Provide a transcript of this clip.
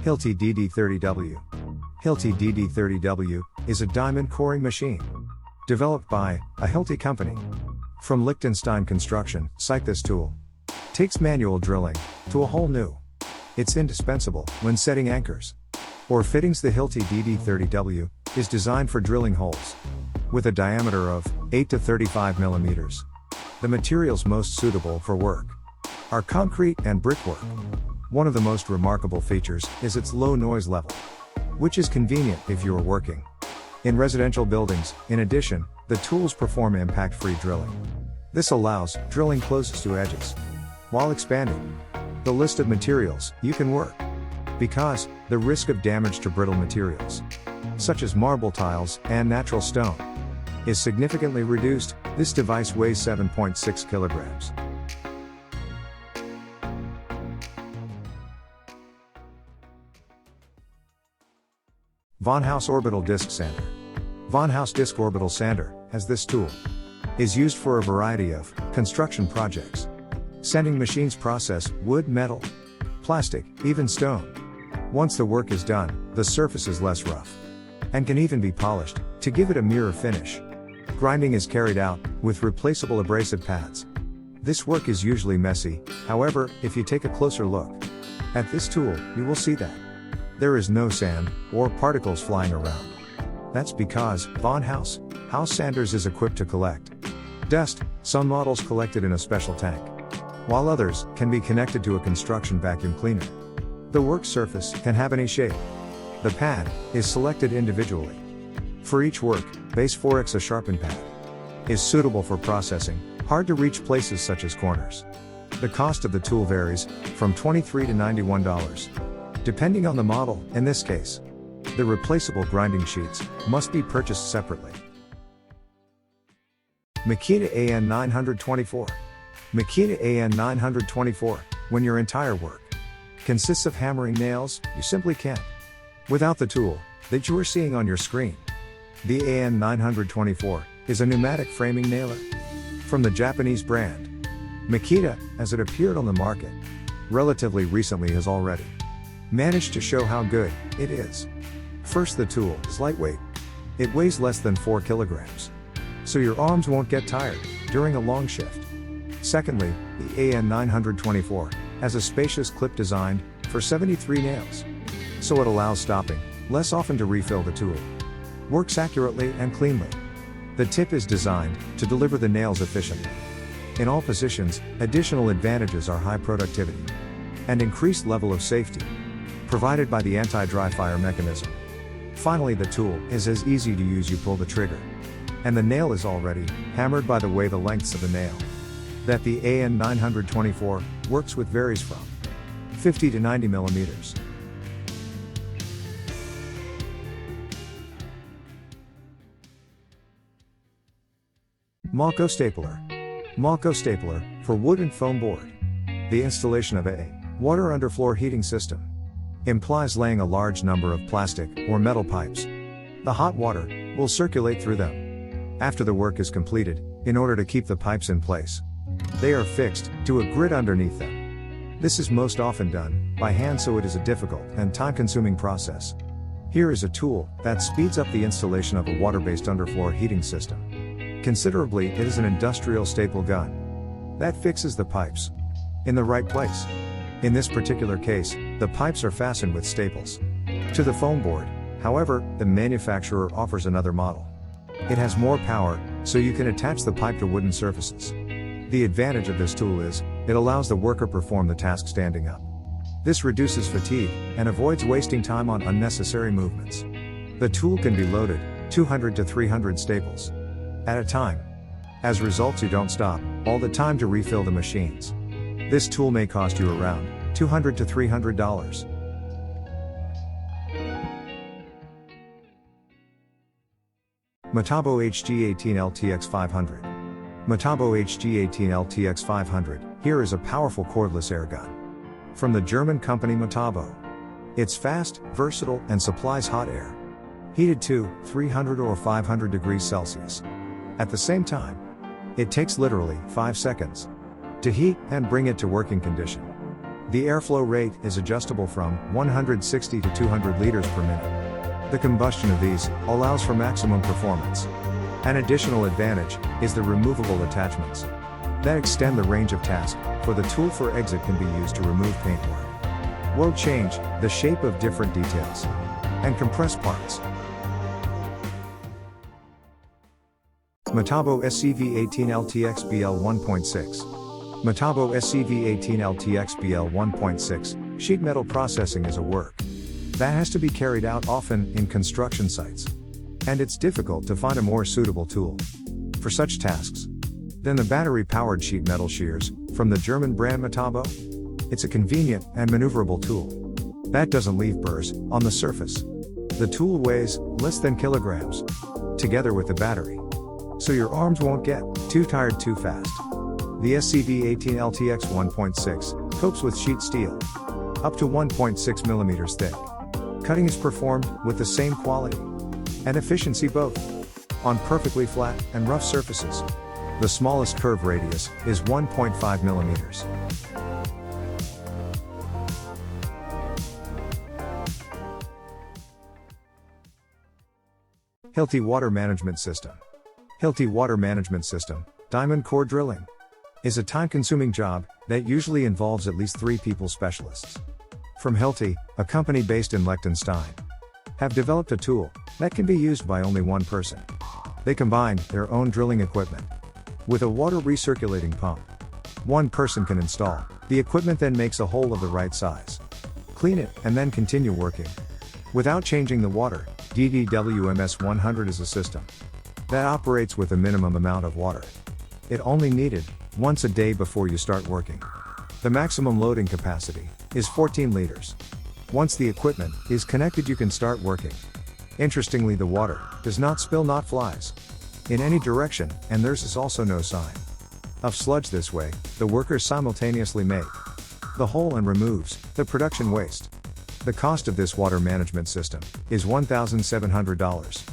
Hilti DD30W. Hilti DD30W is a diamond coring machine developed by a Hilti company. From Liechtenstein Construction, cite this tool. Takes manual drilling to a whole new. It's indispensable when setting anchors or fittings. The Hilti DD30W is designed for drilling holes with a diameter of 8 to 35 millimeters. The materials most suitable for work are concrete and brickwork. One of the most remarkable features is its low noise level, which is convenient if you are working in residential buildings. In addition, the tools perform impact-free drilling. This allows drilling closest to edges while expanding the list of materials you can work, because the risk of damage to brittle materials, such as marble tiles and natural stone, is significantly reduced. This device weighs 7.6 kilograms. Vonhaus Orbital Disc Sander. Vonhaus Disc Orbital Sander, as this tool is used for a variety of construction projects. Sanding machines process wood, metal, plastic, even stone. Once the work is done, the surface is less rough and can even be polished to give it a mirror finish. Grinding is carried out with replaceable abrasive pads. This work is usually messy. However, if you take a closer look at this tool, you will see that there is no sand or particles flying around. That's because Vonhaus House Sanders is equipped to collect dust. Some models collect it in a special tank, while others can be connected to a construction vacuum cleaner. The work surface can have any shape. The pad is selected individually. For each work, base 4x a sharpen pad is suitable for processing hard to reach places such as corners. The cost of the tool varies from $23 to $91. Depending on the model. In this case, the replaceable grinding sheets must be purchased separately. Makita AN924. Makita AN924, when your entire work consists of hammering nails, you simply can't without the tool that you are seeing on your screen. The AN924 is a pneumatic framing nailer from the Japanese brand Makita, as it appeared on the market relatively recently, has already managed to show how good it is. First, the tool is lightweight. It weighs less than 4 kilograms, so your arms won't get tired during a long shift. Secondly, the AN924 has a spacious clip designed for 73 nails, so it allows stopping less often to refill the tool. Works accurately and cleanly. The tip is designed to deliver the nails efficiently in all positions. Additional advantages are high productivity and increased level of safety provided by the anti-dry fire mechanism. Finally, the tool is as easy to use. You pull the trigger and the nail is already hammered. By the way, the lengths of the nail that the AN924 works with varies from 50 to 90 millimeters. Malko Stapler. Malko Stapler, for wood and foam board. The installation of a water underfloor heating system implies laying a large number of plastic or metal pipes. The hot water will circulate through them after the work is completed. In order to keep the pipes in place, they are fixed to a grid underneath them. This is most often done by hand, so it is a difficult and time-consuming process. Here is a tool that speeds up the installation of a water-based underfloor heating system considerably. It is an industrial staple gun that fixes the pipes in the right place. In this particular case, the pipes are fastened with staples to the foam board. However, the manufacturer offers another model. It has more power, so you can attach the pipe to wooden surfaces. The advantage of this tool is, it allows the worker perform the task standing up. This reduces fatigue and avoids wasting time on unnecessary movements. The tool can be loaded 200 to 300 staples at a time. As a result, you don't stop all the time to refill the machines. This tool may cost you around $200 to $300. Metabo HG 18 LTX 500. Metabo HG 18 LTX 500, here is a powerful cordless air gun from the German company Metabo. It's fast, versatile, and supplies hot air, heated to 300 or 500 degrees Celsius. At the same time, it takes literally 5 seconds to heat and bring it to working condition. The airflow rate is adjustable from 160 to 200 liters per minute. The combustion of these allows for maximum performance. An additional advantage is the removable attachments that extend the range of task, for the tool for exit can be used to remove paintwork. Will change the shape of different details and compress parts. Metabo SCV 18 LTX BL 1.6. Metabo SCV 18 LTX BL 1.6, sheet metal processing is a work that has to be carried out often in construction sites. And it's difficult to find a more suitable tool for such tasks than the battery-powered sheet metal shears from the German brand Metabo. It's a convenient and maneuverable tool that doesn't leave burrs on the surface. The tool weighs less than kilograms, together with the battery, so your arms won't get too tired too fast. The SCV 18 LTX 1.6 copes with sheet steel up to 1.6 millimeters thick. Cutting is performed with the same quality and efficiency both on perfectly flat and rough surfaces. The smallest curve radius is 1.5 millimeters. Hilti Water Management System. Hilti Water Management System, diamond core drilling, is a time-consuming job that usually involves at least 3 people specialists. From Hilti, a company based in Liechtenstein, have developed a tool that can be used by only one person. They combine their own drilling equipment with a water recirculating pump. One person can install the equipment, then makes a hole of the right size, clean it, and then continue working without changing the water. DDWMS 100 is a system that operates with a minimum amount of water. It only needed once a day before you start working. The maximum loading capacity is 14 liters. Once the equipment is connected, you can start working. Interestingly, the water does not spill, not flies in any direction, and there's also no sign of sludge. This way, the workers simultaneously make the hole and removes the production waste. The cost of this water management system is $1,700.